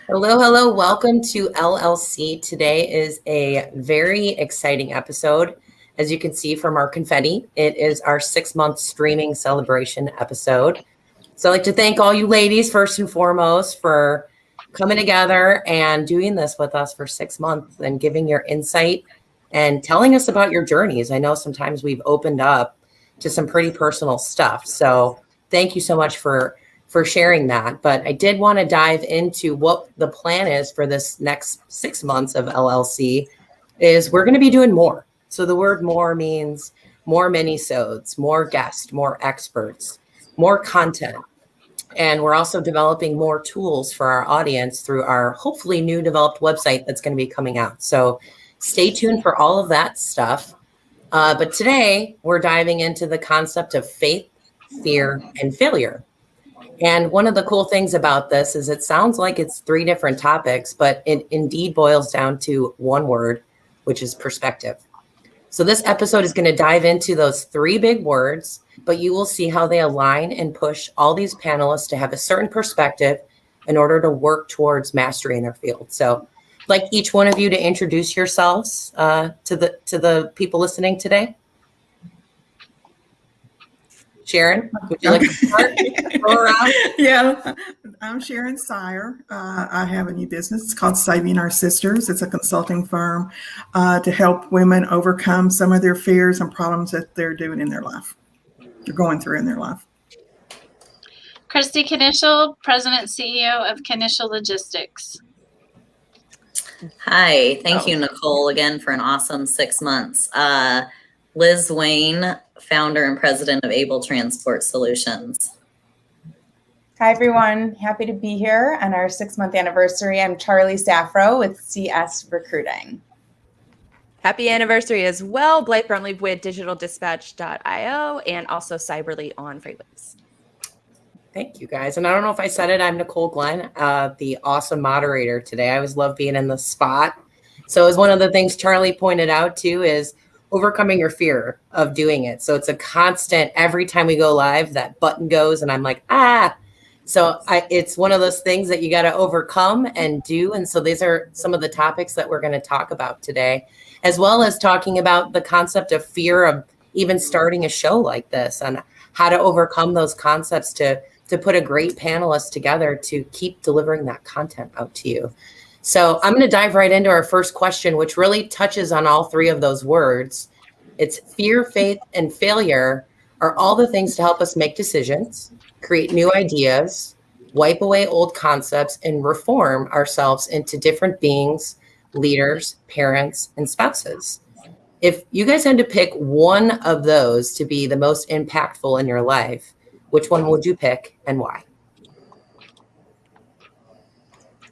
Hello. Welcome to LLC. Today is a very exciting episode. As you can see from our confetti, it is our 6-month streaming celebration episode. So I'd like to thank all you ladies, first and foremost, for coming together and doing this with us for 6 months and giving your insight and telling us about your journeys. I know sometimes we've opened up to some pretty personal stuff. So thank you so much for sharing that. But I did want to dive into what the plan is for this next 6 months of LLC. Is we're going to be doing more. So the word more means more mini-sodes, more guests, more experts, more content. And we're also developing more tools for our audience through our hopefully new developed website that's going to be coming out. So stay tuned for all of that stuff. But today we're diving into the concept of faith, fear, and failure. And one of the cool things about this is it sounds like it's 3 different topics, but it indeed boils down to one word, which is perspective. So this episode is going to dive into those 3 big words, but you will see how they align and push all these panelists to have a certain perspective in order to work towards mastery in their field. So I'd like each one of you to introduce yourselves to the people listening today. Sharon, would you like to start? Go around. Yeah, I'm Sharon Siar. I have a new business. It's called Saving Our Sisters. It's a consulting firm to help women overcome some of their fears and problems that they're doing in their life. They're going through in their life. Kristy Knichel, President CEO of Knichel Logistics. Hi, thank you, Nicole, again for an awesome 6 months. Liz Wayne, founder and president of Able Transport Solutions. Hi, everyone. Happy to be here on our 6-month anniversary. I'm Charlie Saffro with CS Recruiting. Happy anniversary as well. Blythe with digitaldispatch.io and also Cyberly on Freightways. Thank you, guys. And I don't know if I said it, I'm Nicole Glenn, the awesome moderator today. I always love being in the spot. So as one of the things Charlie pointed out too is overcoming your fear of doing it. So it's a constant, every time we go live, that button goes and I'm like, So it's one of those things that you got to overcome and do. And so these are some of the topics that we're going to talk about today, as well as talking about the concept of fear of even starting a show like this and how to overcome those concepts to put a great panelist together to keep delivering that content out to you. So I'm going to dive right into our first question, which really touches on all 3 of those words. It's fear, faith, and failure are all the things to help us make decisions, create new ideas, wipe away old concepts, and reform ourselves into different beings, leaders, parents, and spouses. If you guys had to pick one of those to be the most impactful in your life, which one would you pick and why?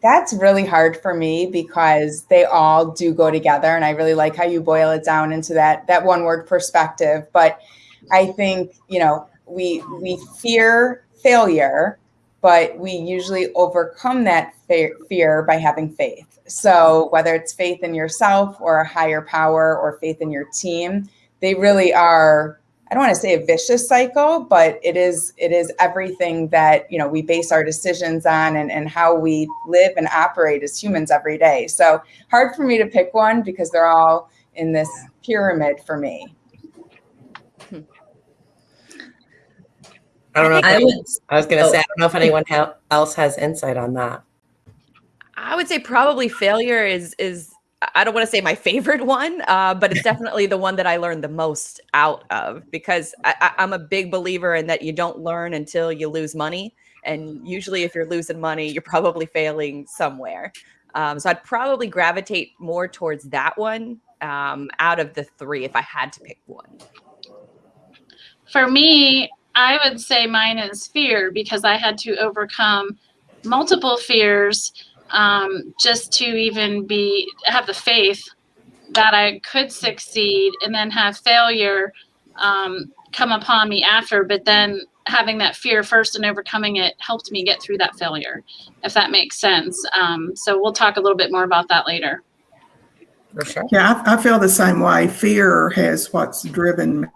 That's really hard for me because they all do go together. And I really like how you boil it down into that one word perspective. But I think, we fear failure, but we usually overcome that fear by having faith. So whether it's faith in yourself or a higher power or faith in your team, they really are, I don't want to say a vicious cycle, but it is everything that, we base our decisions on and how we live and operate as humans every day. So hard for me to pick one because they're all in this pyramid for me. I don't know. I was going to say, I don't know if anyone else has insight on that. I would say probably failure is I don't want to say my favorite one, but it's definitely the one that I learned the most out of because I'm a big believer in that you don't learn until you lose money. And usually if you're losing money, you're probably failing somewhere. So I'd probably gravitate more towards that one out of the 3 if I had to pick one. For me, I would say mine is fear because I had to overcome multiple fears just to even have the faith that I could succeed, and then have failure come upon me after. But then having that fear first and overcoming it helped me get through that failure, if that makes sense. So we'll talk a little bit more about that later. For sure. Yeah, I feel the same way. Fear has what's driven me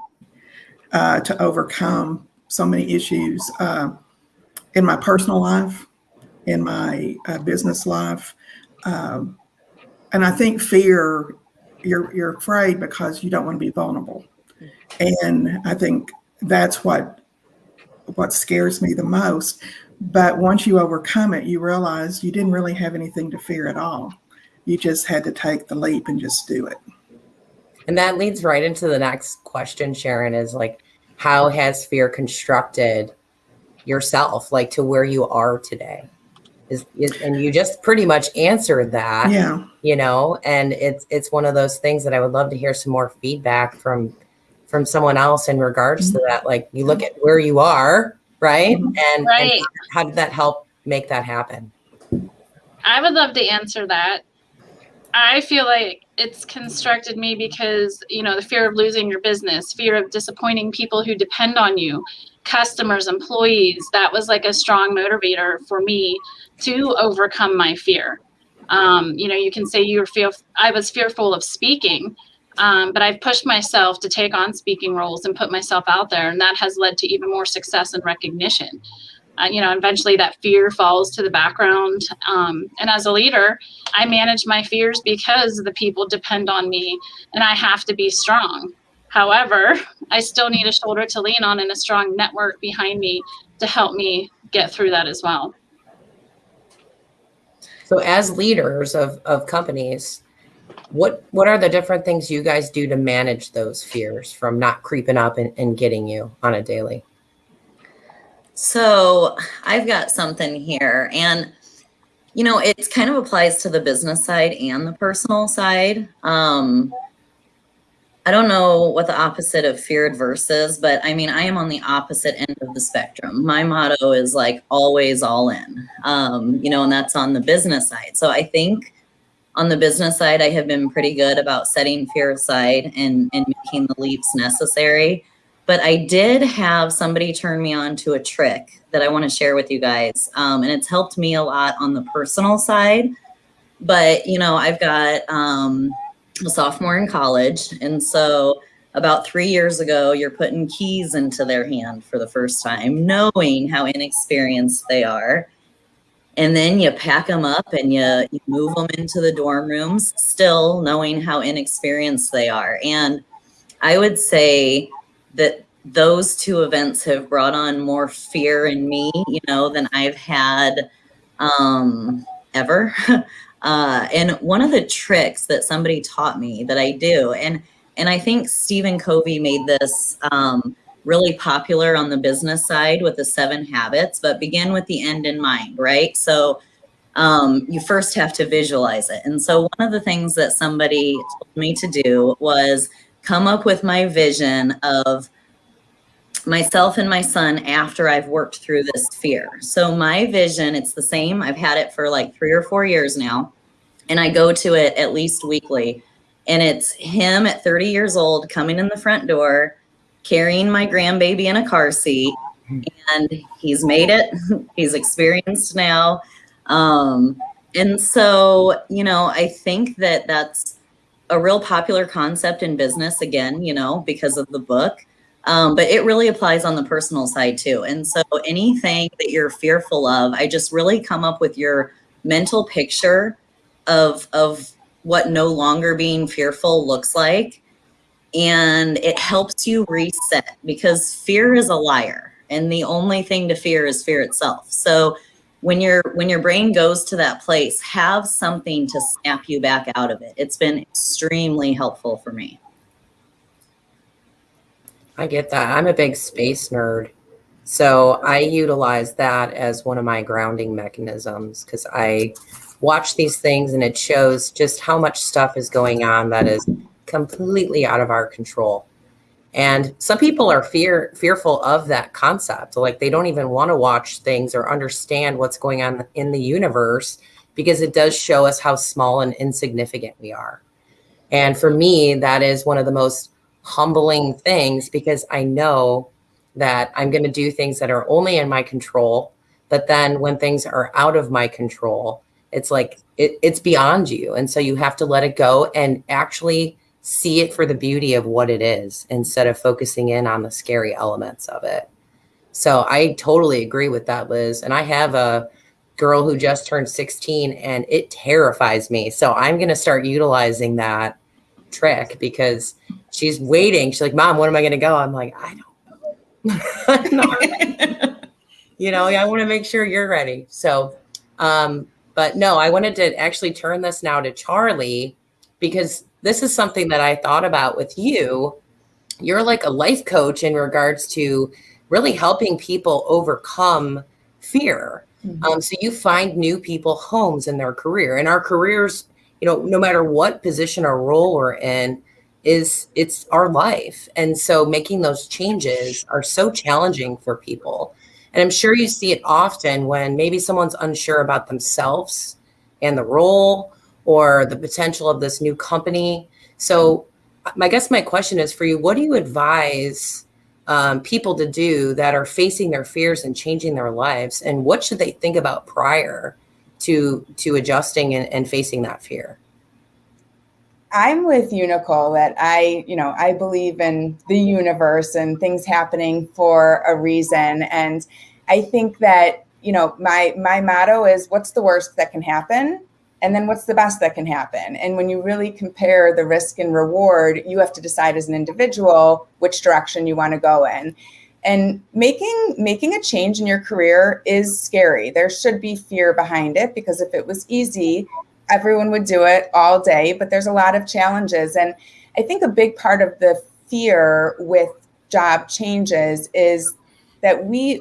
to overcome so many issues. in my personal life, in my business life. And I think fear, you're afraid because you don't want to be vulnerable. And I think that's what scares me the most. But once you overcome it, you realize you didn't really have anything to fear at all. You just had to take the leap and just do it. And that leads right into the next question, Sharon, is like, how has fear constructed yourself, like to where you are today? And you just pretty much answered that. Yeah. You know, and it's one of those things that I would love to hear some more feedback from someone else in regards to that. Like, you look at where you are, right? And how did that help make that happen? I would love to answer that. I feel like it's constructed me because, you know, the fear of losing your business, fear of disappointing people who depend on you, customers, employees. That was like a strong motivator for me to overcome my fear. You know, you can say I was fearful of speaking, but I've pushed myself to take on speaking roles and put myself out there, and that has led to even more success and recognition. You know, eventually that fear falls to the background. And as a leader, I manage my fears because the people depend on me and I have to be strong. However, I still need a shoulder to lean on and a strong network behind me to help me get through that as well. So as leaders of companies, what are the different things you guys do to manage those fears from not creeping up and getting you on a daily? So I've got something here, and you know, it kind of applies to the business side and the personal side. I don't know what the opposite of fear adverse is, but I mean, I am on the opposite end of the spectrum. My motto is like always all in, you know, and that's on the business side. So I think on the business side, I have been pretty good about setting fear aside and making the leaps necessary. But I did have somebody turn me on to a trick that I want to share with you guys. And it's helped me a lot on the personal side. But, you know, I've got a sophomore in college. And so about 3 years ago, you're putting keys into their hand for the first time, knowing how inexperienced they are. And then you pack them up and you move them into the dorm rooms, still knowing how inexperienced they are. And I would say that those two events have brought on more fear in me, you know, than I've had ever. And one of the tricks that somebody taught me that I do, and I think Stephen Covey made this really popular on the business side with the 7 habits, but begin with the end in mind, right? So you first have to visualize it. And so one of the things that somebody told me to do was come up with my vision of myself and my son after I've worked through this fear. So my vision, it's the same. I've had it for like 3 or 4 years now, and I go to it at least weekly. And it's him at 30 years old coming in the front door, carrying my grandbaby in a car seat, and he's made it. He's experienced now. And so, you know, I think that that's a real popular concept in business, again, you know, because of the book. But it really applies on the personal side too. And so anything that you're fearful of, I just really come up with your mental picture of what no longer being fearful looks like. And it helps you reset, because fear is a liar. And the only thing to fear is fear itself. So when your brain goes to that place, have something to snap you back out of it. It's been extremely helpful for me. I get that. I'm a big space nerd. So I utilize that as one of my grounding mechanisms, because I watch these things and it shows just how much stuff is going on that is completely out of our control. And some people are fearful of that concept. Like they don't even want to watch things or understand what's going on in the universe, because it does show us how small and insignificant we are. And for me, that is one of the most humbling things, because I know that I'm going to do things that are only in my control. But then when things are out of my control, it's like it's beyond you. And so you have to let it go and actually see it for the beauty of what it is, instead of focusing in on the scary elements of it. So I totally agree with that, Liz. And I have a girl who just turned 16 and it terrifies me. So I'm going to start utilizing that trick because she's waiting. She's like, Mom, when am I going to go? I'm like, I don't know. I'm not ready. You know, I want to make sure you're ready. So, but no, I wanted to actually turn this now to Charlie because this is something that I thought about with you. You're like a life coach in regards to really helping people overcome fear. So you find new people homes in their career. And our careers, you know, no matter what position or role we're in, it's our life. And so making those changes are so challenging for people. And I'm sure you see it often when maybe someone's unsure about themselves and the role or the potential of this new company. So I guess my question is for you, what do you advise people to do that are facing their fears and changing their lives? And what should they think about prior to adjusting and facing that fear? I'm with you, Nicole, that I believe in the universe and things happening for a reason. And I think that, my motto is what's the worst that can happen? And then what's the best that can happen? And when you really compare the risk and reward, you have to decide as an individual which direction you want to go in. And making a change in your career is scary. There should be fear behind it because if it was easy, everyone would do it all day, but there's a lot of challenges. And I think a big part of the fear with job changes is that we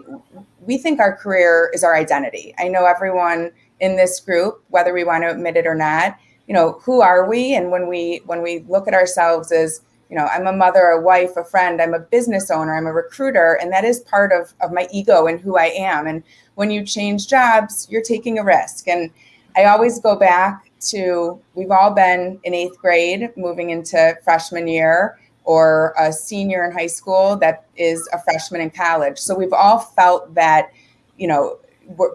think our career is our identity. I know everyone in this group, whether we want to admit it or not, who are we? And when we look at ourselves as, I'm a mother, a wife, a friend, I'm a business owner, I'm a recruiter, and that is part of my ego and who I am. And when you change jobs, you're taking a risk. And I always go back to, we've all been in 8th grade, moving into freshman year, or a senior in high school that is a freshman in college. So we've all felt that,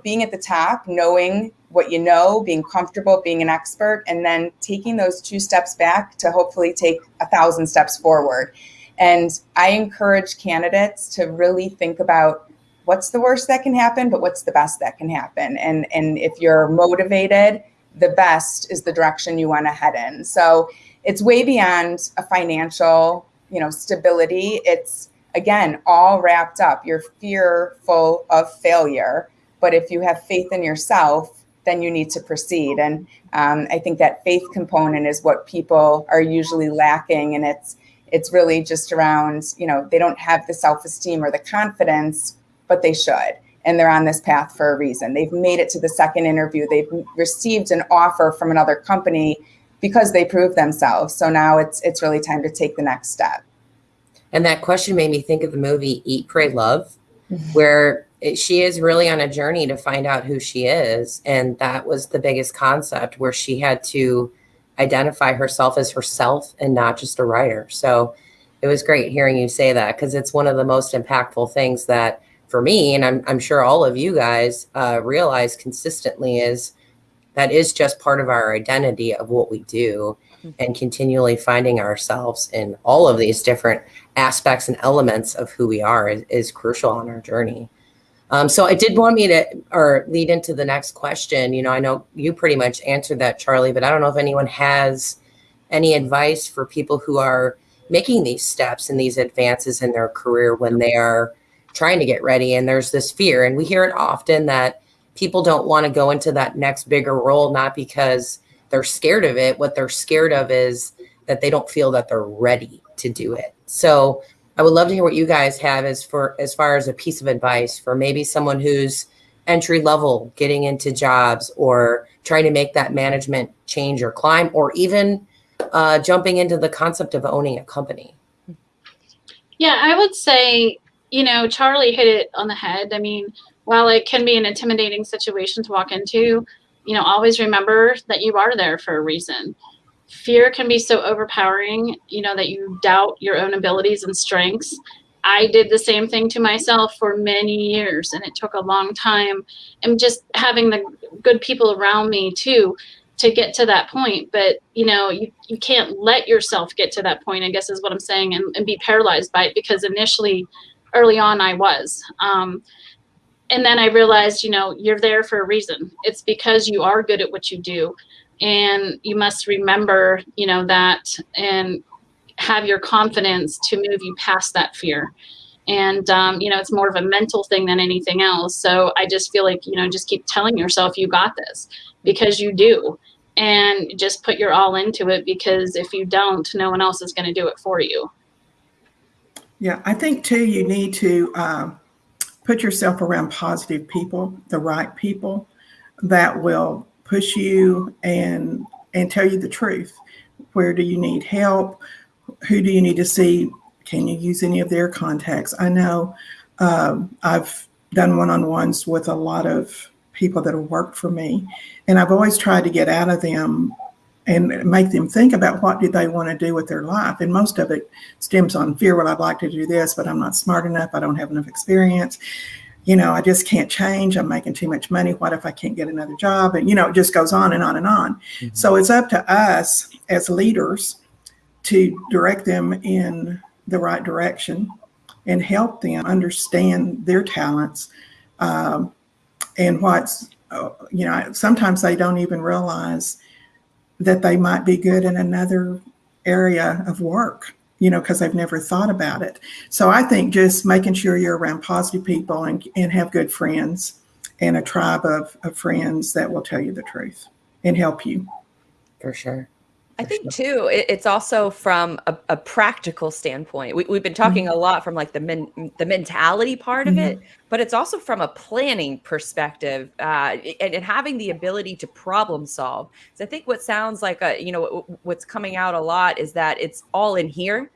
being at the top, knowing what you know, being comfortable, being an expert, and then taking those 2 steps back to hopefully take 1,000 steps forward. And I encourage candidates to really think about what's the worst that can happen, but what's the best that can happen. And if you're motivated, the best is the direction you want to head in. So it's way beyond a financial, stability. It's, again, all wrapped up. You're fearful of failure, but if you have faith in yourself, then you need to proceed. And I think that faith component is what people are usually lacking. And it's really just around, they don't have the self-esteem or the confidence, but they should. And they're on this path for a reason. They've made it to the second interview. They've received an offer from another company because they proved themselves. So now it's really time to take the next step. And that question made me think of the movie Eat, Pray, Love, where she is really on a journey to find out who she is. And that was the biggest concept, where she had to identify herself as herself and not just a writer. So it was great hearing you say that, because it's one of the most impactful things that, for me, and I'm sure all of you guys realize consistently, is that is just part of our identity of what we do, and continually finding ourselves in all of these different aspects and elements of who we are is crucial on our journey. So I did want me to lead into the next question. I know you pretty much answered that, Charlie, but I don't know if anyone has any advice for people who are making these steps and these advances in their career when they are trying to get ready. And there's this fear, and we hear it often, that people don't want to go into that next bigger role, not because they're scared of it. What they're scared of is that they don't feel that they're ready to do it. So I would love to hear what you guys have as far as a piece of advice for maybe someone who's entry level, getting into jobs, or trying to make that management change or climb, or even jumping into the concept of owning a company. Yeah, I would say, Charlie hit it on the head. I mean, while it can be an intimidating situation to walk into, always remember that you are there for a reason. Fear can be so overpowering, that you doubt your own abilities and strengths. I did the same thing to myself for many years, and it took a long time. And just having the good people around me too to get to that point. But, you can't let yourself get to that point, I guess is what I'm saying, and be paralyzed by it, because early on I was. And then I realized, you're there for a reason. It's because you are good at what you do. And you must remember, that, and have your confidence to move you past that fear. And, it's more of a mental thing than anything else. So I just feel like, just keep telling yourself you got this, because you do. And just put your all into it, because if you don't, no one else is going to do it for you. Yeah, I think too, you need to put yourself around positive people, the right people that will push you and tell you the truth. Where do you need help? Who do you need to see? Can you use any of their contacts? I know I've done one-on-ones with a lot of people that have worked for me, and I've always tried to get out of them and make them think about what do they want to do with their life. And most of it stems on fear. Well, I'd like to do this, but I'm not smart enough. I don't have enough experience. I just can't change. I'm making too much money. What if I can't get another job? And, it just goes on and on and on. Mm-hmm. So it's up to us as leaders to direct them in the right direction and help them understand their talents. And what's, sometimes they don't even realize that they might be good in another area of work, because they've never thought about it. So I think just making sure you're around positive people and have good friends and a tribe of friends that will tell you the truth and help you. For sure. I think too, it's also from a practical standpoint. We've been talking a lot from like the mentality part of it, but it's also from a planning perspective and having the ability to problem solve. So I think what sounds like what's coming out a lot is that it's all in here.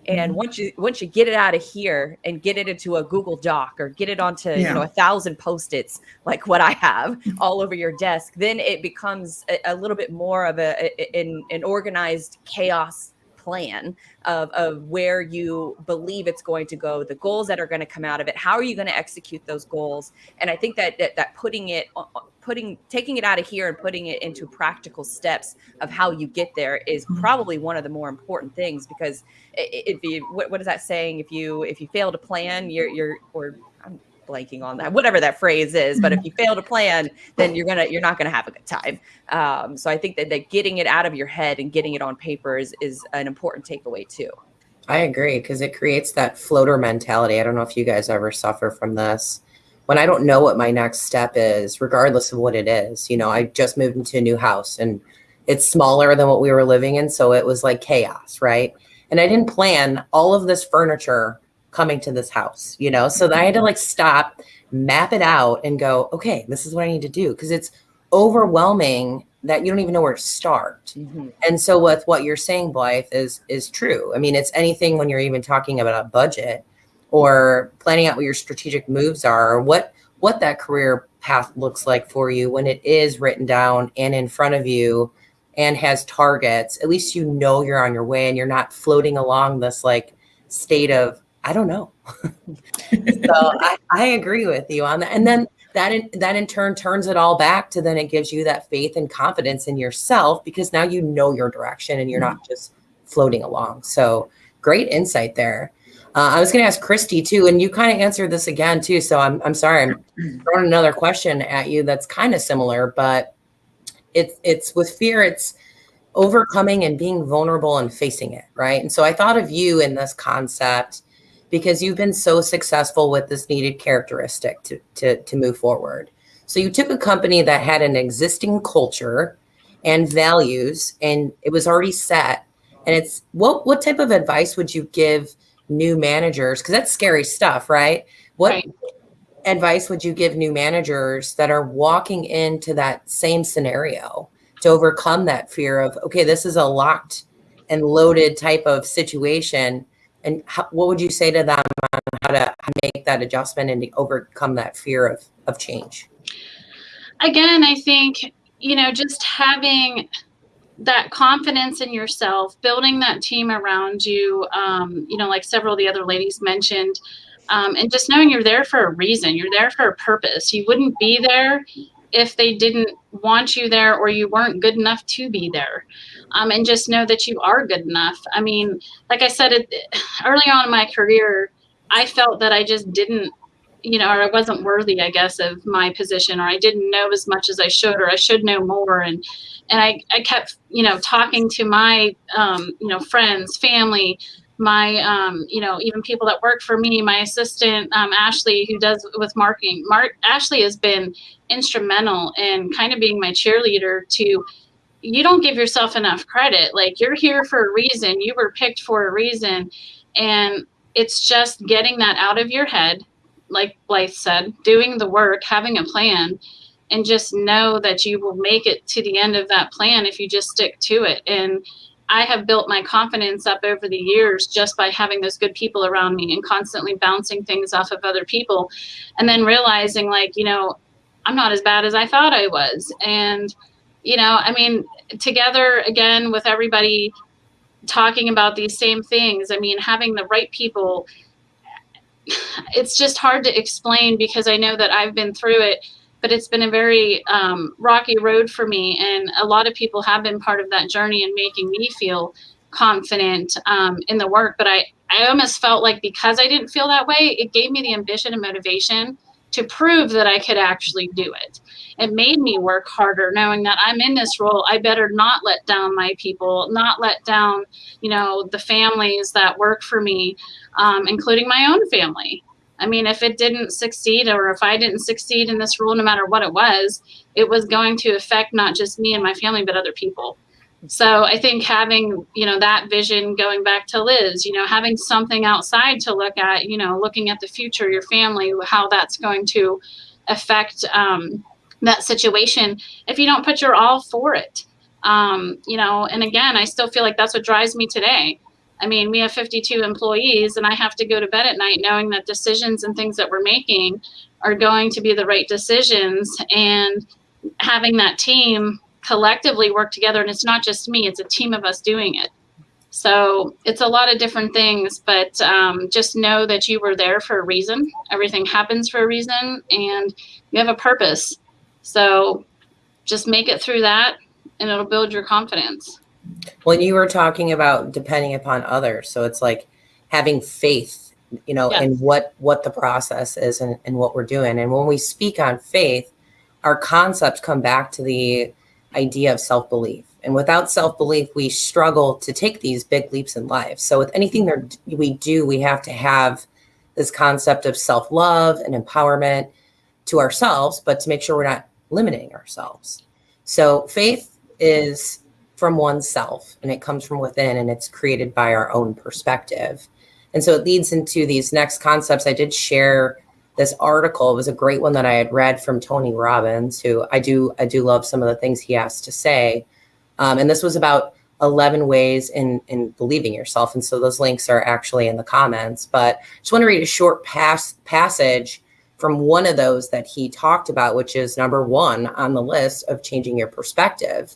And once you get it out of here and get it into a Google Doc or get it onto 1,000 Post-its like what I have all over your desk, then it becomes a little bit more of an organized chaos plan of where you believe it's going to go, the goals that are going to come out of it, how are you going to execute those goals. And I think that taking it out of here and putting it into practical steps of how you get there is probably one of the more important things, because what is that saying? If you fail to plan, or I'm blanking on that, whatever that phrase is, but if you fail to plan, then you're not gonna have a good time. So I think that getting it out of your head and getting it on paper is an important takeaway too. I agree, because it creates that floater mentality. I don't know if you guys ever suffer from this. When I don't know what my next step is, regardless of what it is, I just moved into a new house and it's smaller than what we were living in. So it was like chaos, right? And I didn't plan all of this furniture coming to this house, so then I had to stop, map it out and go, okay, this is what I need to do. Because it's overwhelming that you don't even know where to start. Mm-hmm. And so with what you're saying, Blythe, is true. I mean, it's anything when you're even talking about a budget or planning out what your strategic moves are, or what that career path looks like for you when it is written down and in front of you and has targets. At least you're on your way and you're not floating along this state of, I don't know. So I agree with you on that. And then that in turn turns it all back to, then it gives you that faith and confidence in yourself, because now you know your direction and you're not just floating along. So great insight there. I was going to ask Kristy too, and you kind of answered this again too. So I'm sorry, I'm throwing another question at you that's kind of similar, but it's with fear, it's overcoming and being vulnerable and facing it, right? And so I thought of you in this concept because you've been so successful with this needed characteristic to move forward. So you took a company that had an existing culture and values, and it was already set. And it's what type of advice would you give new managers? Because that's scary stuff, right? What advice would you give new managers that are walking into that same scenario to overcome that fear of, okay, this is a locked and loaded type of situation? And what would you say to them on how to make that adjustment and to overcome that fear of change? Again, I think, just having that confidence in yourself, building that team around you, like several of the other ladies mentioned, and just knowing you're there for a reason. You're there for a purpose. You wouldn't be there if they didn't want you there or you weren't good enough to be there. And just know that you are good enough. I mean, like I said, early on in my career, I felt that I just didn't, or I wasn't worthy, I guess, of my position, or I didn't know as much as I should, or I should know more. And I kept, talking to my, friends, family, my, even people that work for me, my assistant, Ashley, who does with marketing. Ashley has been instrumental in kind of being my cheerleader to, you don't give yourself enough credit. Like, you're here for a reason. You were picked for a reason. And it's just getting that out of your head, like Blythe said, doing the work, having a plan, and just know that you will make it to the end of that plan if you just stick to it. And I have built my confidence up over the years just by having those good people around me and constantly bouncing things off of other people, and then realizing, like, I'm not as bad as I thought I was. And, together again with everybody talking about these same things, having the right people, it's just hard to explain because I know that I've been through it, but it's been a very rocky road for me. And a lot of people have been part of that journey and making me feel confident in the work. But I almost felt like because I didn't feel that way, it gave me the ambition and motivation to prove that I could actually do it. It made me work harder, knowing that I'm in this role. I better not let down my people, not let down, the families that work for me, including my own family. If it didn't succeed, or if I didn't succeed in this role, no matter what it was going to affect not just me and my family, but other people. So I think having, that vision, going back to Liz, having something outside to look at, looking at the future, your family, how that's going to affect that situation if you don't put your all for it. And again, I still feel like that's what drives me today. We have 52 employees, and I have to go to bed at night knowing that decisions and things that we're making are going to be the right decisions, and having that team collectively work together. And it's not just me, it's a team of us doing it. So it's a lot of different things, but just know that you were there for a reason. Everything happens for a reason, and you have a purpose. So just make it through that, and it'll build your confidence. Well, you were talking about depending upon others. So it's like having faith, Yes. in what the process is and what we're doing. And when we speak on faith, our concepts come back to the idea of self-belief. And without self-belief, we struggle to take these big leaps in life. So with anything that we do, we have to have this concept of self-love and empowerment to ourselves, but to make sure we're not limiting ourselves. So faith is from oneself, and it comes from within, and it's created by our own perspective. And so it leads into these next concepts. I did share this article. It was a great one that I had read from Tony Robbins, who I do love some of the things he has to say. And this was about 11 ways in believing yourself. And so those links are actually in the comments, but I just want to read a short passage from one of those that he talked about, which is number 1 on the list of changing your perspective.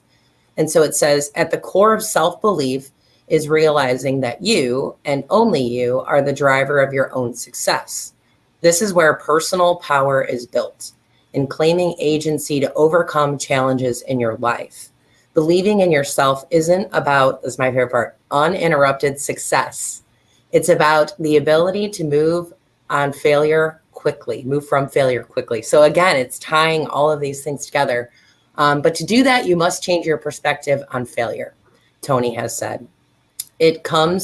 And so it says, at the core of self-belief is realizing that you and only you are the driver of your own success. This is where personal power is built, in claiming agency to overcome challenges in your life. Believing in yourself isn't about, this is my favorite part, uninterrupted success. It's about the ability to move from failure quickly. So again, it's tying all of these things together. But to do that, you must change your perspective on failure, Tony has said. I've come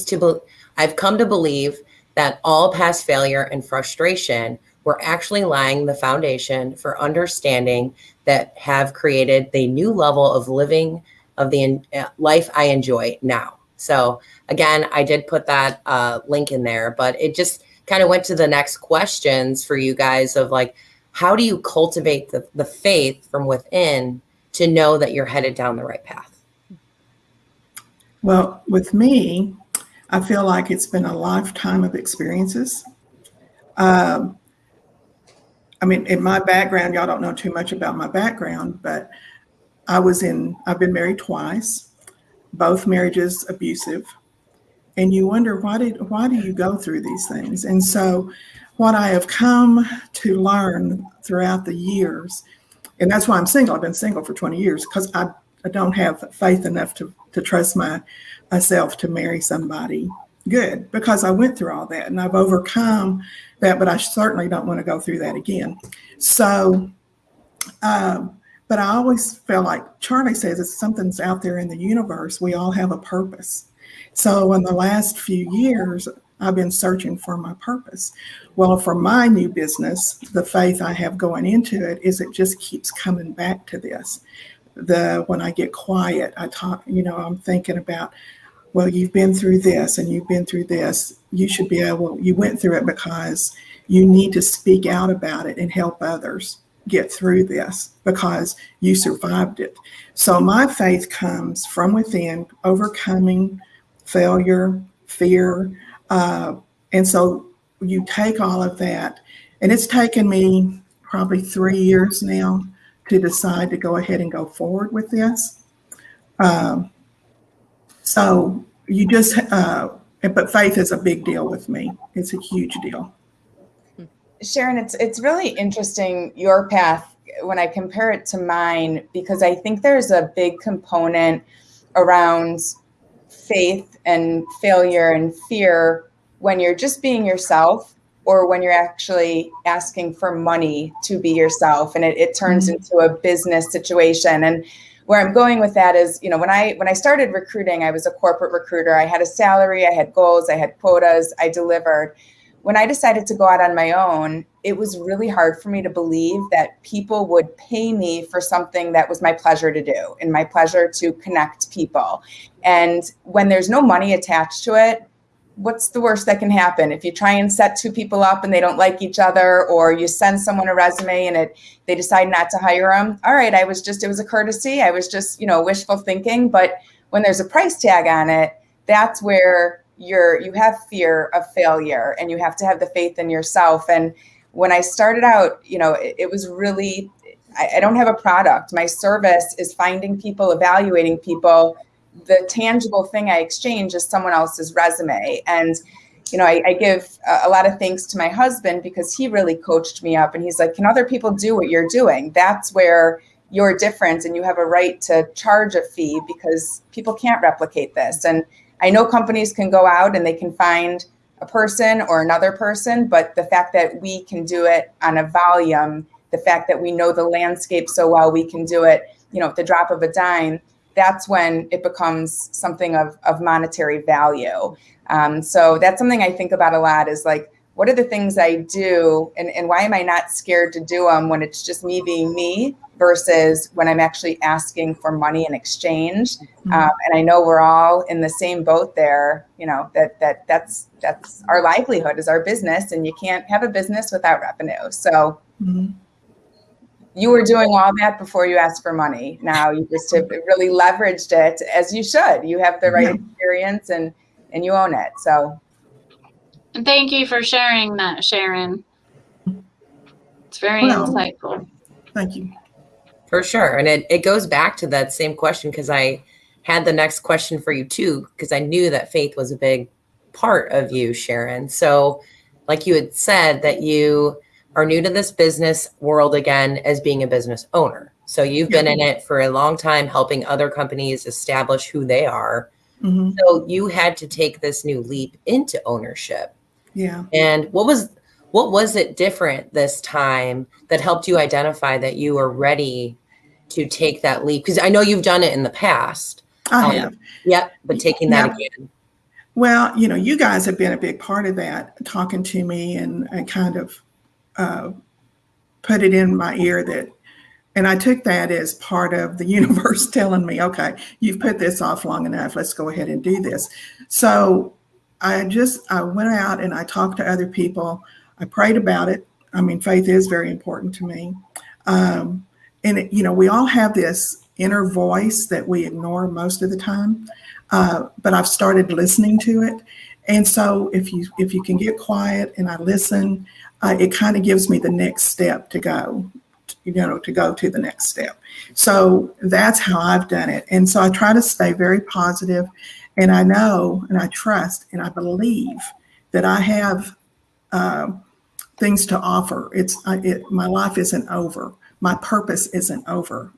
to believe that all past failure and frustration were actually laying the foundation for understanding that have created the new level of living of the life I enjoy now. So again, I did put that link in there, but it just kind of went to the next questions for you guys of like, how do you cultivate the faith from within to know that you're headed down the right path? Well, with me, I feel like it's been a lifetime of experiences. In my background, y'all don't know too much about my background, but I've been married twice, both marriages abusive. And you wonder, why do you go through these things? And so what I have come to learn throughout the years, and that's why I'm single. I've been single for 20 years because I don't have faith enough to trust myself to marry somebody good, because I went through all that and I've overcome that, but I certainly don't want to go through that again. So, but I always feel like Charlie says, if something's out there in the universe, we all have a purpose. So in the last few years, I've been searching for my purpose. Well, for my new business, the faith I have going into it is it just keeps coming back to this. When I get quiet, I talk, I'm thinking about, well, you've been through this and you've been through this. You should be able, you went through it because you need to speak out about it and help others get through this because you survived it. So my faith comes from within, overcoming failure, fear. And so you take all of that, and it's taken me probably 3 years now to decide to go ahead and go forward with this. So you just, but faith is a big deal with me. It's a huge deal. Sharon, it's really interesting, your path, when I compare it to mine, because I think there's a big component around faith and failure and fear when you're just being yourself, or when you're actually asking for money to be yourself, and it turns into a business situation. And where I'm going with that is, when I started recruiting, I was a corporate recruiter. I had a salary, I had goals, I had quotas, I delivered. When I decided to go out on my own, it was really hard for me to believe that people would pay me for something that was my pleasure to do and my pleasure to connect people. And when there's no money attached to it, what's the worst that can happen? If you try and set two people up and they don't like each other, or you send someone a resume and they decide not to hire them. All right, it was a courtesy. I was just, wishful thinking. But when there's a price tag on it, that's where you have fear of failure, and you have to have the faith in yourself. And when I started out, it was really, I don't have a product. My service is finding people, evaluating people. The tangible thing I exchange is someone else's resume. And, I give a lot of thanks to my husband, because he really coached me up, and he's like, can other people do what you're doing? That's where you're different, and you have a right to charge a fee, because people can't replicate this. And I know companies can go out and they can find a person or another person, but the fact that we can do it on a volume, the fact that we know the landscape so well, we can do it, at the drop of a dime, that's when it becomes something of monetary value. So that's something I think about a lot, is like, what are the things I do, and why am I not scared to do them when it's just me being me versus when I'm actually asking for money in exchange? And I know we're all in the same boat there, that's our livelihood, is our business, and you can't have a business without revenue. So you were doing all that before you asked for money. Now you just have really leveraged it, as you should. You have the right experience, and you own it. So. And thank you for sharing that, Sharon. It's very insightful. Thank you. For sure. And it goes back to that same question, because I had the next question for you too, because I knew that faith was a big part of you, Sharon. So like you had said, that you are new to this business world again as being a business owner. So you've been in it for a long time, helping other companies establish who they are. So you had to take this new leap into ownership. Yeah. And what was it different this time that helped you identify that you were ready to take that leap? Because I know you've done it in the past. I have. Yeah, but taking that again. Well, you guys have been a big part of that, talking to me and kind of put it in my ear and I took that as part of the universe telling me, okay, you've put this off long enough. Let's go ahead and do this. So I went out and I talked to other people. I prayed about it. I mean, faith is very important to me. And we all have this inner voice that we ignore most of the time. But I've started listening to it. And so if you can get quiet and I listen, it kind of gives me the next step to go, to go to the next step. So that's how I've done it. And so I try to stay very positive, and I know, and I trust, and I believe that I have things to offer. My life isn't over. My purpose isn't over.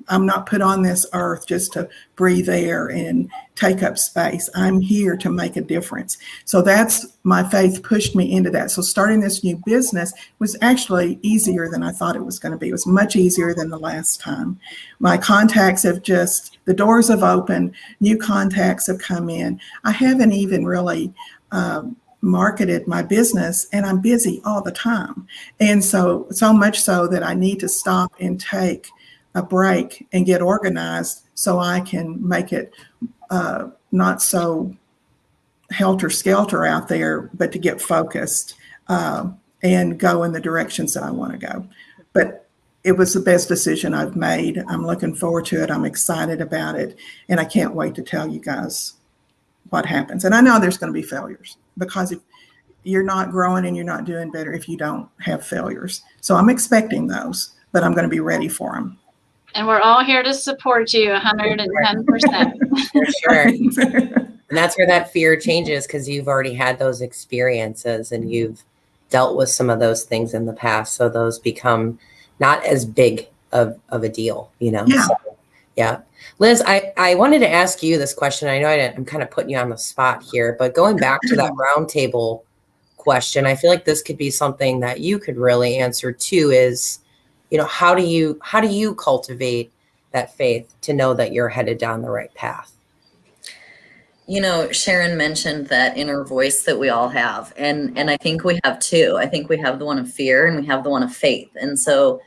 I'm not put on this earth just to breathe air and take up space. I'm here to make a difference. So that's my faith pushed me into that. So starting this new business was actually easier than I thought it was going to be. It was much easier than the last time. My contacts have the doors have opened, new contacts have come in. I haven't even really marketed my business, and I'm busy all the time. And so much so that I need to stop and take a break and get organized so I can make it not so helter-skelter out there, but to get focused and go in the directions that I want to go. But it was the best decision I've made. I'm looking forward to it. I'm excited about it. And I can't wait to tell you guys what happens. And I know there's going to be failures, because if you're not growing and you're not doing better if you don't have failures. So I'm expecting those, but I'm going to be ready for them. And we're all here to support you 110%. For sure. And that's where that fear changes, because you've already had those experiences and you've dealt with some of those things in the past. So those become not as big of a deal, Yeah. So, yeah. Liz, I wanted to ask you this question. I know I'm kind of putting you on the spot here, but going back to that roundtable question, I feel like this could be something that you could really answer too, is, how do you cultivate that faith to know that you're headed down the right path? Sharon mentioned that inner voice that we all have. And I think we have two. I think we have the one of fear and we have the one of faith. And so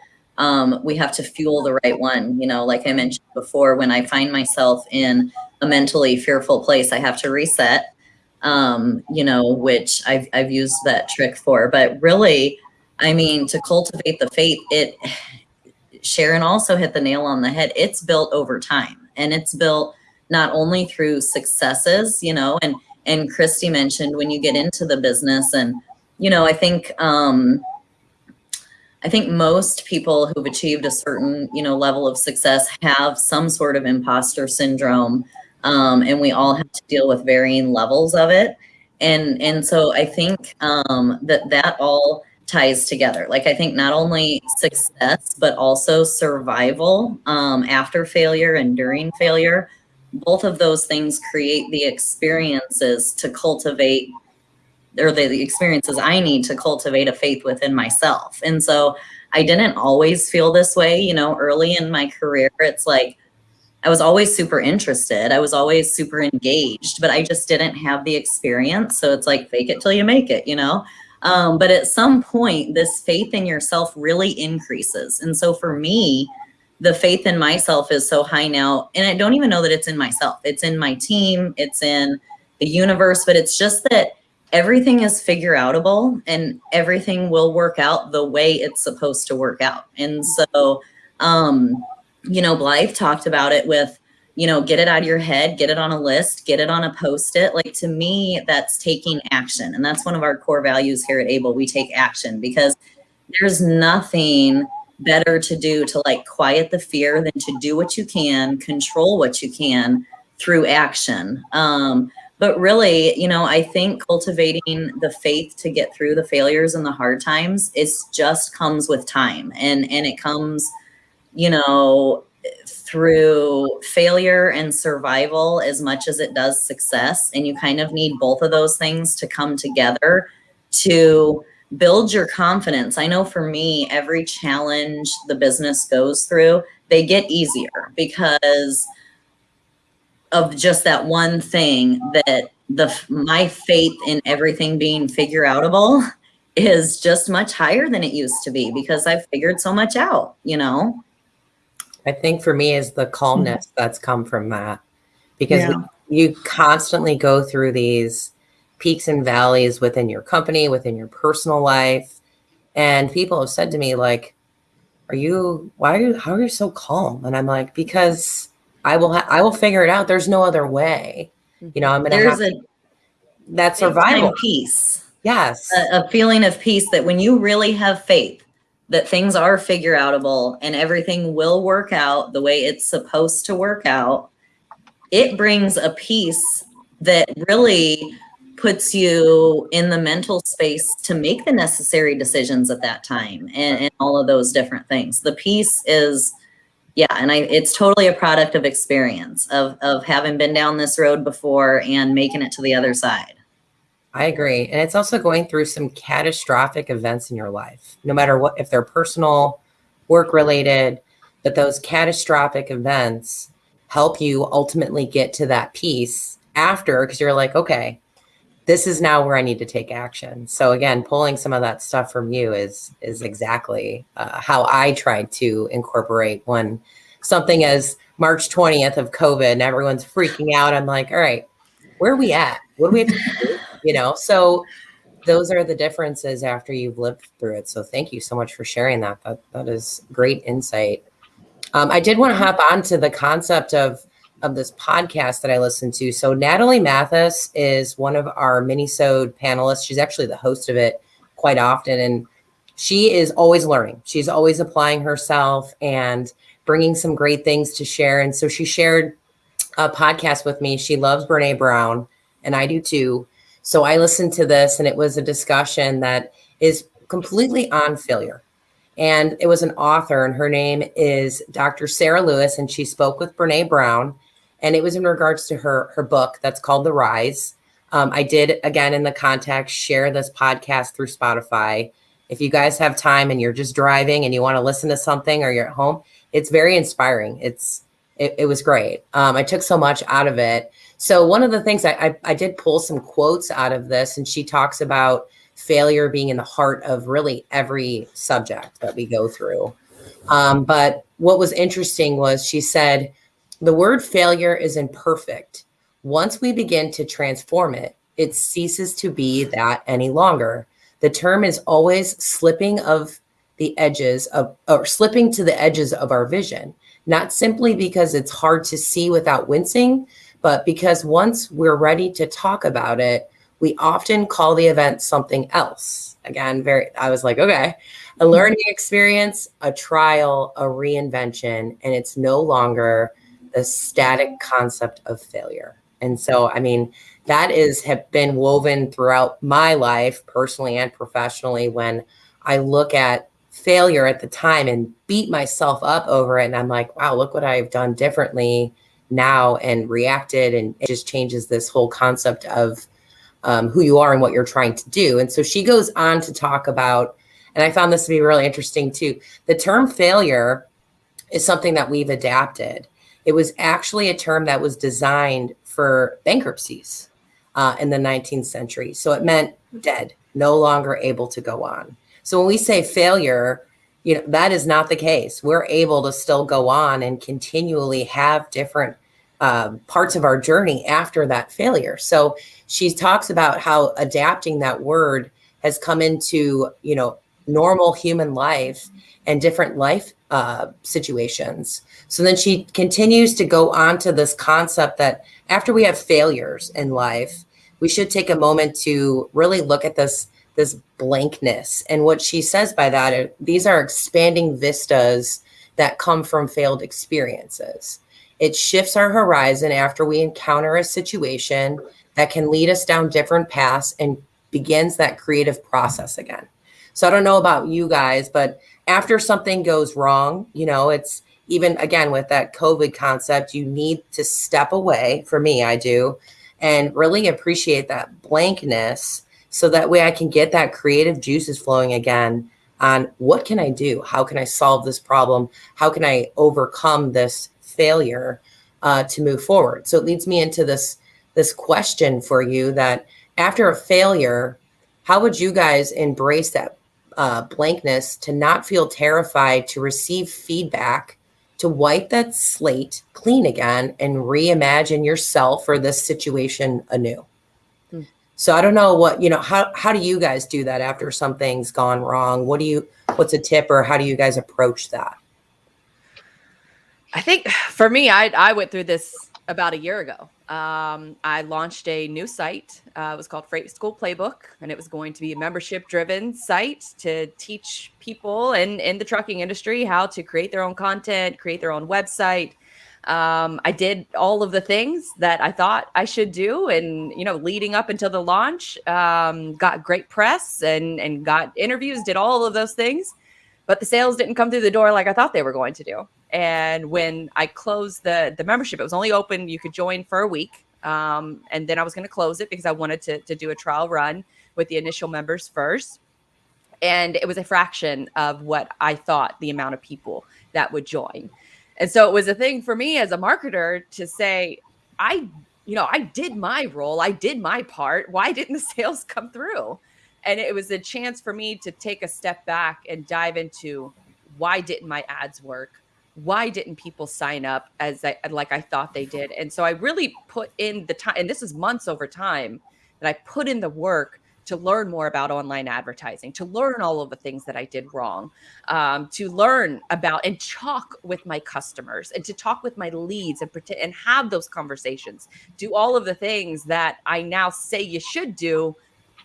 we have to fuel the right one. Like I mentioned before, when I find myself in a mentally fearful place, I have to reset, which I've used that trick for. But really, to cultivate the faith, Sharon also hit the nail on the head. It's built over time, and it's built not only through successes, and Kristy mentioned when you get into the business, and, I think most people who've achieved a certain, level of success have some sort of imposter syndrome. And we all have to deal with varying levels of it. And so I think that all ties together. Like, I think not only success, but also survival after failure and during failure. Both of those things create the experiences to cultivate, or the experiences I need to cultivate a faith within myself. And so I didn't always feel this way, early in my career. It's like, I was always super interested. I was always super engaged, but I just didn't have the experience. So it's like, fake it till you make it, But at some point, this faith in yourself really increases. And so for me, the faith in myself is so high now, and I don't even know that it's in myself. It's in my team, it's in the universe, but it's just that everything is figure outable and everything will work out the way it's supposed to work out. And so, Blythe talked about it with, get it out of your head, get it on a list, get it on a Post-it. Like, to me, that's taking action. And that's one of our core values here at Able. We take action, because there's nothing better to do to quiet the fear than to do what you can, control what you can through action. But really, I think cultivating the faith to get through the failures and the hard times, just comes with time. And it comes, through failure and survival as much as it does success. And you kind of need both of those things to come together to build your confidence. I know for me, every challenge the business goes through, they get easier because of just that one thing, that my faith in everything being figure outable is just much higher than it used to be, because I've figured so much out, I think for me is the calmness that's come from that, because you constantly go through these peaks and valleys within your company, within your personal life. And people have said to me, like, how are you so calm? And I'm like, because I will figure it out. There's no other way. I'm going to have that survival peace. Yes. A feeling of peace that when you really have faith that things are figure outable and everything will work out the way it's supposed to work out, it brings a peace that really puts you in the mental space to make the necessary decisions at that time and all of those different things. The peace is Yeah, and it's totally a product of experience, of having been down this road before and making it to the other side. I agree. And it's also going through some catastrophic events in your life, no matter what, if they're personal, work related, but those catastrophic events help you ultimately get to that piece after, because you're like, okay, this is now where I need to take action. So again, pulling some of that stuff from you is exactly how I tried to incorporate when something as March 20th of COVID and everyone's freaking out. I'm like, all right, where are we at? What do we have to do? You know, so those are the differences after you've lived through it. So thank you so much for sharing that. That is great insight. I did want to hop on to the concept of this podcast that I listened to. So Natalie Mathis is one of our minisode panelists. She's actually the host of it quite often. And she is always learning. She's always applying herself and bringing some great things to share. And so she shared a podcast with me. She loves Brene Brown, and I do too. So I listened to this, and it was a discussion that is completely on failure. And it was an author, and her name is Dr. Sarah Lewis, and she spoke with Brene Brown. And it was in regards to her book that's called The Rise. I did, again, in the context, share this podcast through Spotify. If you guys have time and you're just driving and you want to listen to something or you're at home, it's very inspiring. It was great. I took so much out of it. So one of the things I did pull some quotes out of this, and she talks about failure being in the heart of really every subject that we go through. But what was interesting was she said, the word failure is imperfect. Once we begin to transform it, it ceases to be that any longer. The term is always slipping to the edges of our vision, not simply because it's hard to see without wincing, but because once we're ready to talk about it, we often call the event something else. Again, I was like, okay, a learning experience, a trial, a reinvention, and it's no longer the static concept of failure. And so, I mean, that have been woven throughout my life, personally and professionally, when I look at failure at the time and beat myself up over it. And I'm like, wow, look what I've done differently now and reacted. And it just changes this whole concept of who you are and what you're trying to do. And so she goes on to talk about, and I found this to be really interesting too, the term failure is something that we've adapted. It was actually a term that was designed for bankruptcies in the 19th century. So it meant dead, no longer able to go on. So when we say failure, that is not the case. We're able to still go on and continually have different parts of our journey after that failure. So she talks about how adapting that word has come into, normal human life and different life situations. So then she continues to go on to this concept that after we have failures in life, we should take a moment to really look at this blankness. And what she says by that, these are expanding vistas that come from failed experiences. It shifts our horizon after we encounter a situation that can lead us down different paths and begins that creative process again. So I don't know about you guys, but after something goes wrong, it's even, again, with that COVID concept, you need to step away. For me, I do, and really appreciate that blankness so that way I can get that creative juices flowing again on what can I do? How can I solve this problem? How can I overcome this failure to move forward? So it leads me into this question for you, that after a failure, how would you guys embrace that blankness to not feel terrified to receive feedback, to wipe that slate clean again and reimagine yourself or this situation anew? So I don't know how do you guys do that after something's gone wrong? What's a tip, or how do you guys approach that? I think for me, I went through this about a year ago. I launched a new site. It was called Freight School Playbook, and it was going to be a membership-driven site to teach people in the trucking industry how to create their own content, create their own website. I did all of the things that I thought I should do, and leading up until the launch, got great press and got interviews, did all of those things, but the sales didn't come through the door like I thought they were going to do. And when I closed the membership, it was only open, you could join for a week. And then I was going to close it because I wanted to do a trial run with the initial members first. And it was a fraction of what I thought the amount of people that would join. And so it was a thing for me as a marketer to say, I did my role. I did my part. Why didn't the sales come through? And it was a chance for me to take a step back and dive into, why didn't my ads work? Why didn't people sign up like I thought they did? And so I really put in the time, and this is months over time, that I put in the work to learn more about online advertising, to learn all of the things that I did wrong, to learn about and talk with my customers and to talk with my leads and have those conversations, do all of the things that I now say you should do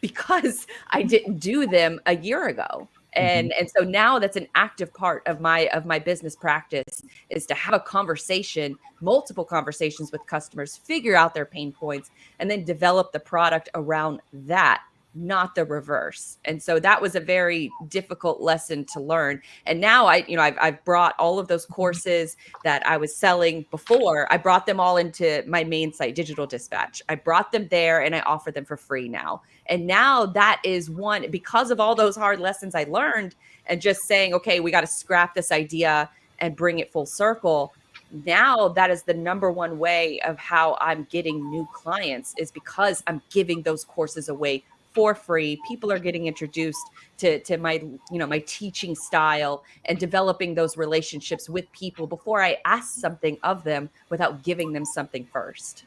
because I didn't do them a year ago. And so now that's an active part of my business practice, is to have a conversation, multiple conversations with customers, figure out their pain points, and then develop the product around that, not the reverse. And so that was a very difficult lesson to learn. And now I've brought all of those courses that I was selling before, I brought them all into my main site, Digital Dispatch. I brought them there and I offer them for free now. And now that is one, because of all those hard lessons I learned and just saying, okay, we got to scrap this idea and bring it full circle. Now that is the number one way of how I'm getting new clients, is because I'm giving those courses away for free. People are getting introduced to my, my teaching style and developing those relationships with people before I ask something of them without giving them something first.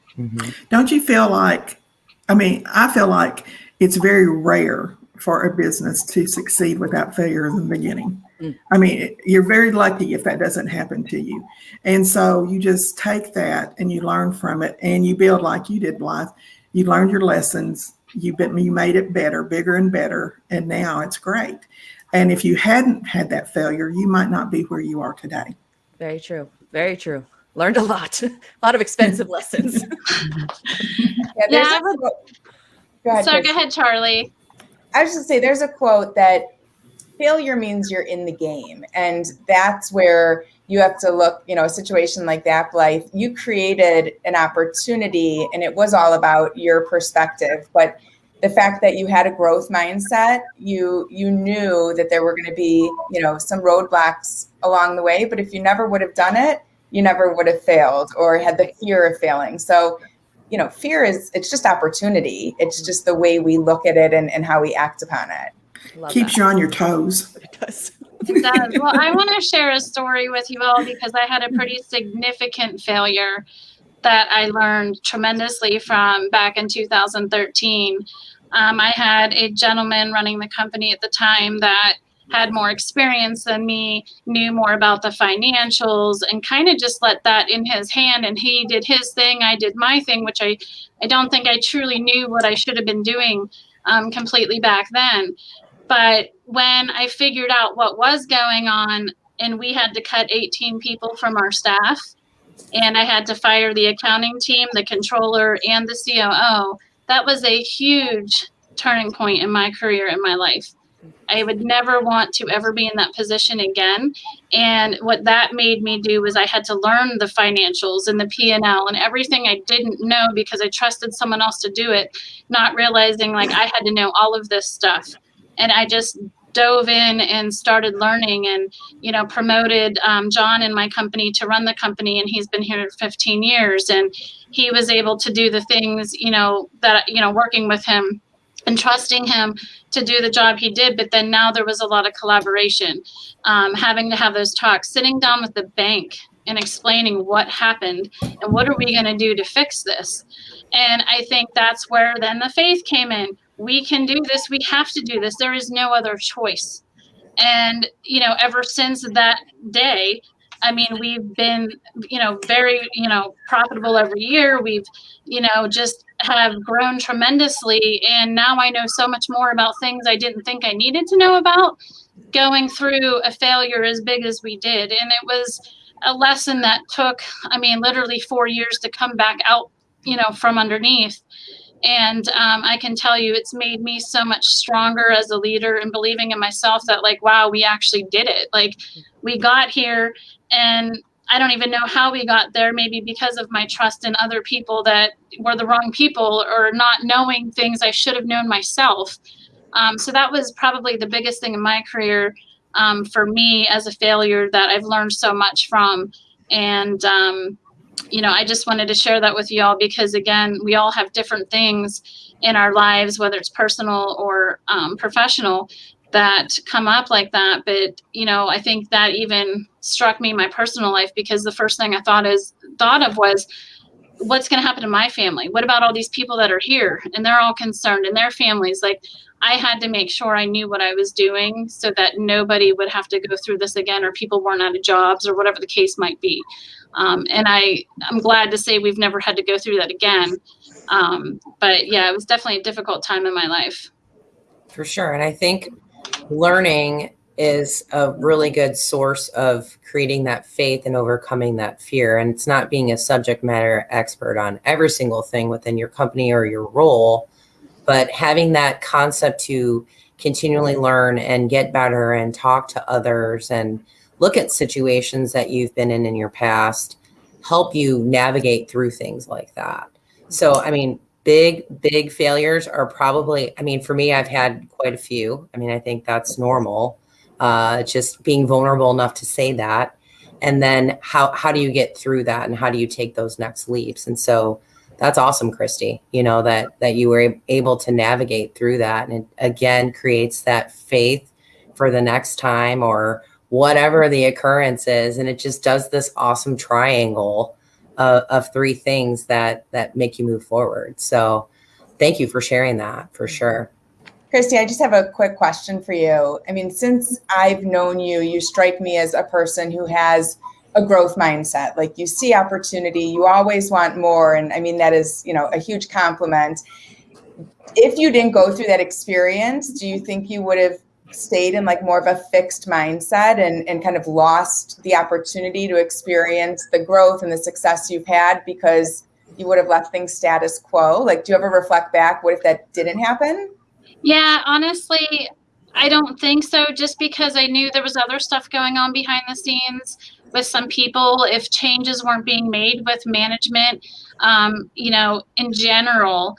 Don't you feel like, I feel like it's very rare for a business to succeed without failure in the beginning. You're very lucky if that doesn't happen to you. And so you just take that and you learn from it and you build like you did, Blythe. You learned your lessons. You made it better, bigger and better, and now it's great. And if you hadn't had that failure, you might not be where you are today. Very true. Very true. Learned a lot of expensive lessons. Go ahead, So go ahead, Charlie. I was just say there's a quote that failure means you're in the game, and that's where you have to look, a situation like that, Blythe, you created an opportunity and it was all about your perspective. But the fact that you had a growth mindset, you knew that there were going to be, some roadblocks along the way. But if you never would have done it, you never would have failed or had the fear of failing. So, fear it's just opportunity. It's just the way we look at it and how we act upon it. Keeps you on your toes. It does. It does. Well, I want to share a story with you all because I had a pretty significant failure that I learned tremendously from back in 2013. I had a gentleman running the company at the time that had more experience than me, knew more about the financials, and kind of just let that in his hand. And he did his thing, I did my thing, which I don't think I truly knew what I should have been doing completely back then. But when I figured out what was going on, and we had to cut 18 people from our staff, and I had to fire the accounting team, the controller, and the COO, that was a huge turning point in my career, in my life. I would never want to ever be in that position again. And what that made me do was I had to learn the financials and the P&L and everything I didn't know because I trusted someone else to do it, not realizing like I had to know all of this stuff. And I just dove in and started learning and, promoted John in my company to run the company. And he's been here 15 years. And he was able to do the things, that, working with him and trusting him to do the job he did. But then now there was a lot of collaboration, having to have those talks, sitting down with the bank and explaining what happened and what are we going to do to fix this. And I think that's where then the faith came in. We can do this. We have to do this. There is no other choice. And, ever since that day, we've been, very, profitable every year. We've, just have grown tremendously. And now I know so much more about things I didn't think I needed to know about going through a failure as big as we did. And it was a lesson that took, literally 4 years to come back out, from underneath. And I can tell you it's made me so much stronger as a leader and believing in myself that, like, wow, we actually did it. Like, we got here, and I don't even know how we got there, maybe because of my trust in other people that were the wrong people, or not knowing things I should have known myself. So that was probably the biggest thing in my career for me as a failure that I've learned so much from. And, I just wanted to share that with you all because, again, we all have different things in our lives, whether it's personal or professional, that come up like that. But, I think that even struck me in my personal life because the first thing I thought of was, what's going to happen to my family? What about all these people that are here and they're all concerned and their families? Like, I had to make sure I knew what I was doing so that nobody would have to go through this again, or people weren't out of jobs or whatever the case might be. And I'm glad to say we've never had to go through that again. But yeah, it was definitely a difficult time in my life. For sure. And I think learning is a really good source of creating that faith and overcoming that fear. And it's not being a subject matter expert on every single thing within your company or your role, but having that concept to continually learn and get better and talk to others and look at situations that you've been in your past, help you navigate through things like that. So, I mean, big failures are probably, for me, I've had quite a few. I think that's normal. Just being vulnerable enough to say that. And then how do you get through that, and how do you take those next leaps? And so that's awesome, Kristy, that you were able to navigate through that. And it, again, creates that faith for the next time or whatever the occurrence is. And it just does this awesome triangle of three things that make you move forward. So thank you for sharing that, for sure. Kristy, I just have a quick question for you. Since I've known you, you strike me as a person who has a growth mindset. Like, you see opportunity, you always want more. And that is, a huge compliment. If you didn't go through that experience, do you think you would have stayed in like more of a fixed mindset and kind of lost the opportunity to experience the growth and the success you've had because you would have left things status quo? Like, do you ever reflect back, what if that didn't happen? Yeah, honestly, I don't think so, just because I knew there was other stuff going on behind the scenes with some people. If changes weren't being made with management, in general,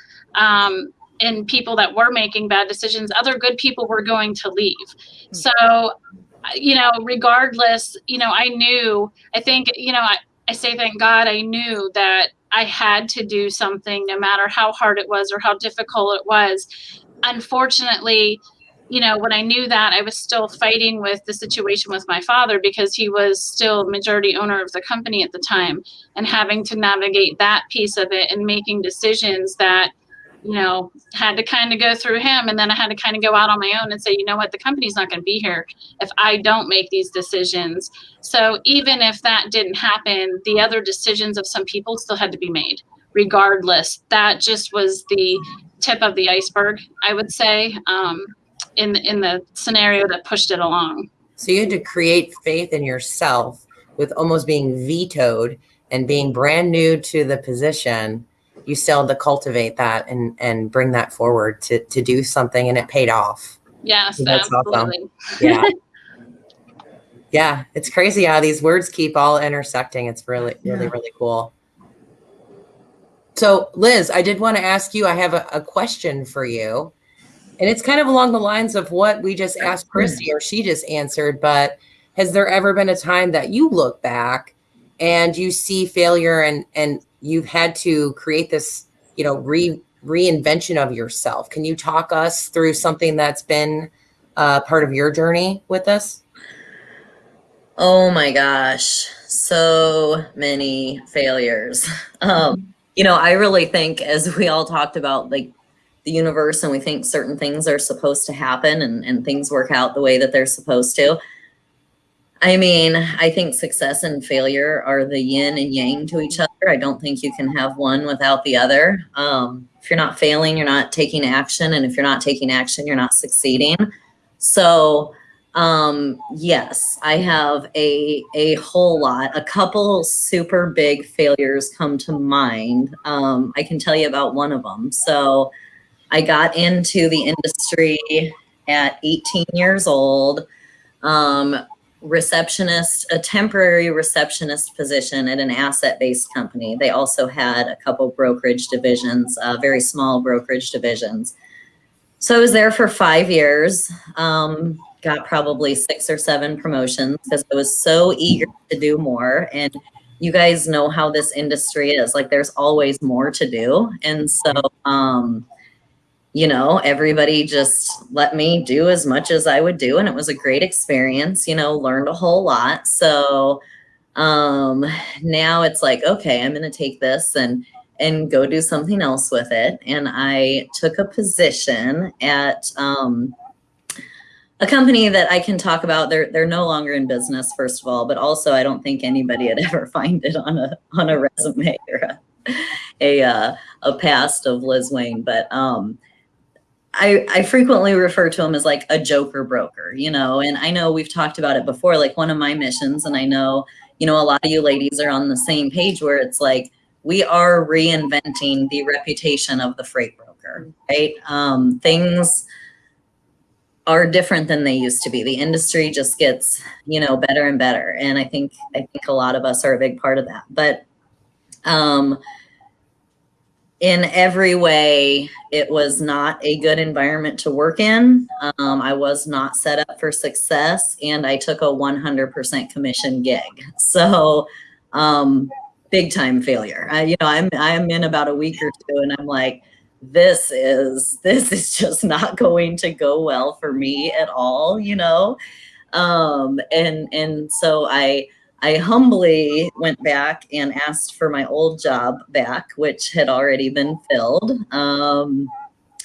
and people that were making bad decisions, other good people were going to leave. So, regardless, I say thank God I knew that I had to do something no matter how hard it was or how difficult it was. Unfortunately, when I knew that, I was still fighting with the situation with my father because he was still majority owner of the company at the time, and having to navigate that piece of it and making decisions that, had to kind of go through him. And then I had to kind of go out on my own and say, you know what, the company's not going to be here if I don't make these decisions. So even if that didn't happen, the other decisions of some people still had to be made regardless. That just was the tip of the iceberg, I would say, in the scenario that pushed it along. So you had to create faith in yourself with almost being vetoed and being brand new to the position. You still had to cultivate that and bring that forward to do something, and it paid off. Yes, so that's absolutely. Awesome. Yeah. It's crazy how these words keep all intersecting. It's really cool. So Liz, I did want to ask you, I have a question for you. And it's kind of along the lines of what we just asked Kristy, or she just answered, but has there ever been a time that you look back and you see failure and you've had to create this, reinvention of yourself? Can you talk us through something that's been part of your journey with us? Oh my gosh, so many failures. I really think, as we all talked about, like, the universe, and we think certain things are supposed to happen and things work out the way that they're supposed to. I think success and failure are the yin and yang to each other. I don't think you can have one without the other. If you're not failing, you're not taking action. And if you're not taking action, you're not succeeding. So Yes, I have a whole lot. A couple super big failures come to mind. I can tell you about one of them. So I got into the industry at 18 years old. Receptionist, a temporary receptionist position at an asset-based company. They also had a couple brokerage divisions, very small brokerage divisions. So I was there for 5 years, got probably 6 or 7 promotions because I was so eager to do more. And you guys know how this industry is. Like, there's always more to do. And so, you know, everybody just let me do as much as I would do. And it was a great experience, you know, learned a whole lot. So now it's like, okay, I'm going to take this and go do something else with it. And I took a position at a company that I can talk about. They're no longer in business, first of all, but also I don't think anybody would ever find it on a resume or a past of Liz Wayne. But I frequently refer to him as like a joker broker, you know, and I know we've talked about it before, like one of my missions, and I know, you know, a lot of you ladies are on the same page where it's like, we are reinventing the reputation of the freight broker, right? Things are different than they used to be. The industry just gets, you know, better and better. And I think a lot of us are a big part of that. But in every way, it was not a good environment to work in. I was not set up for success, and I took a 100% commission gig. So, big time failure. You know, I'm in about a week or two, and I'm like, this is just not going to go well for me at all, you know. And so I humbly went back and asked for my old job back, which had already been filled.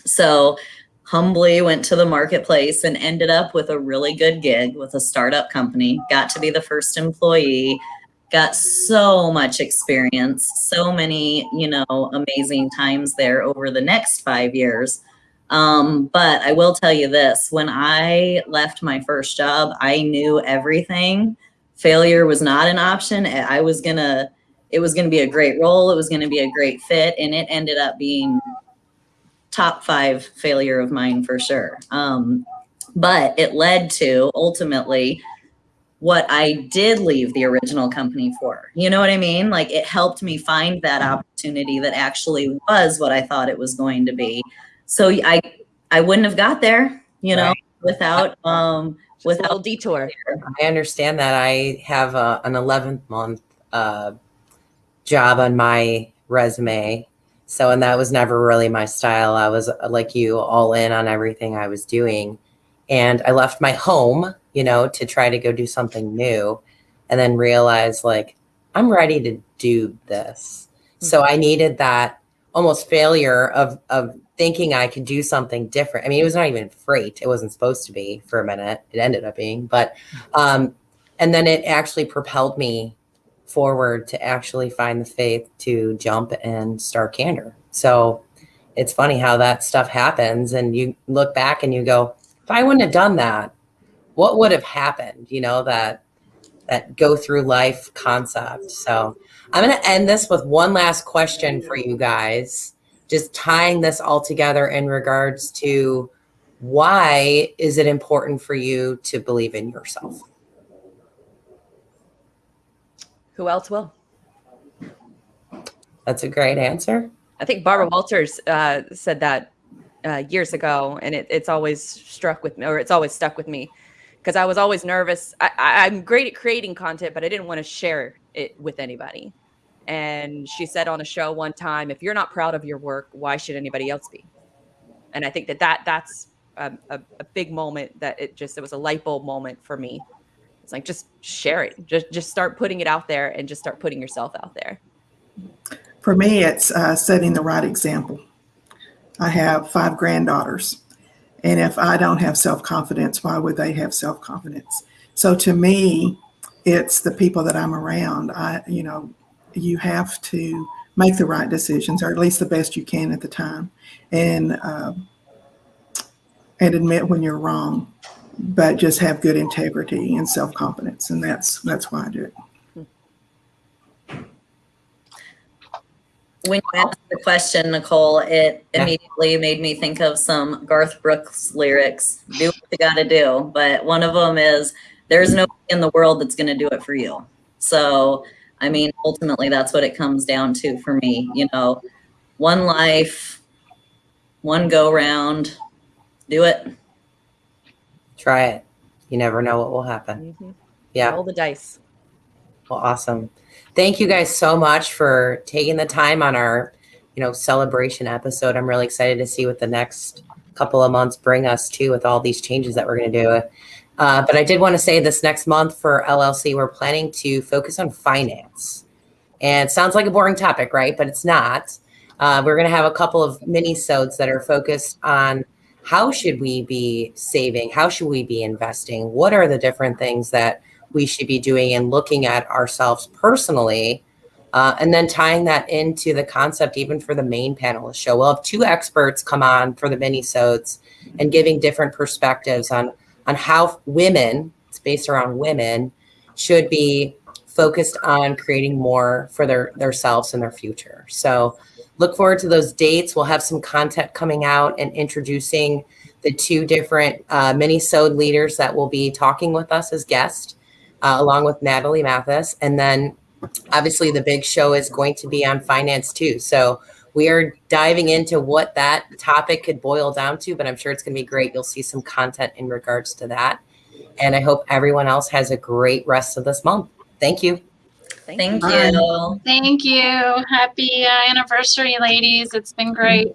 So humbly went to the marketplace and ended up with a really good gig with a startup company, got to be the first employee, got so much experience, so many, you know, amazing times there over the next 5 years. But I will tell you this, when I left my first job, I knew everything. Failure was not an option. It was going to be a great role. It was going to be a great fit. And it ended up being top 5 failure of mine for sure. But it led to ultimately what I did leave the original company for. You know what I mean? Like, it helped me find that opportunity that actually was what I thought it was going to be. So I wouldn't have got there, you know, without a little detour. I understand that. I have an 11th month job on my resume. So, and that was never really my style. I was like you, all in on everything I was doing. And I left my home, you know, to try to go do something new, and then realized, like, I'm ready to do this. Mm-hmm. So I needed that almost failure of thinking I could do something different. I mean, it was not even freight. It wasn't supposed to be for a minute. It ended up being, but, and then it actually propelled me forward to actually find the faith to jump and start Candor. So it's funny how that stuff happens, and you look back and you go, if I wouldn't have done that, what would have happened? You know, that go through life concept. So I'm going to end this with one last question for you guys, just tying this all together in regards to why is it important for you to believe in yourself? Who else will? That's a great answer. I think Barbara Walters said that years ago, and it's always struck with me, or it's always stuck with me, because I was always nervous. I'm great at creating content, but I didn't want to share it with anybody. And she said on a show one time, if you're not proud of your work, why should anybody else be? And I think that's a big moment, that it was a light bulb moment for me. It's like, just share it. Just start putting it out there, and just start putting yourself out there. For me, it's setting the right example. I have 5 granddaughters, and if I don't have self-confidence, why would they have self-confidence? So to me, it's the people that I'm around. You have to make the right decisions, or at least the best you can at the time, and admit when you're wrong. but just have good integrity and self-confidence. And that's why I do it. When you asked the question, Nicole, it immediately made me think of some Garth Brooks lyrics. Do what you got to do. But one of them is, there's nobody in the world that's going to do it for you. So, I mean, ultimately, that's what it comes down to for me. You know, one life, one go round, do it. Try it. You never know what will happen. Mm-hmm. Yeah. Roll the dice. Well, awesome. Thank you guys so much for taking the time on our, celebration episode. I'm really excited to see what the next couple of months bring us to with all these changes that we're going to do. But I did want to say this next month for LLC, we're planning to focus on finance. And it sounds like a boring topic, right? But it's not. We're going to have a couple of mini-sodes that are focused on how should we be saving? How should we be investing? What are the different things that we should be doing and looking at ourselves personally, and then tying that into the concept even for the main panel of the show. We'll have two experts come on for the mini-sodes and giving different perspectives on how women, it's based around women, should be focused on creating more for their selves and their future. So look forward to those dates. We'll have some content coming out and introducing the two different mini-sode leaders that will be talking with us as guests. Along with Natalie Mathis. And then obviously the big show is going to be on finance too. So we are diving into what that topic could boil down to, but I'm sure it's going to be great. You'll see some content in regards to that. And I hope everyone else has a great rest of this month. Thank you. Thank you. Thank you. Happy anniversary, ladies. It's been great.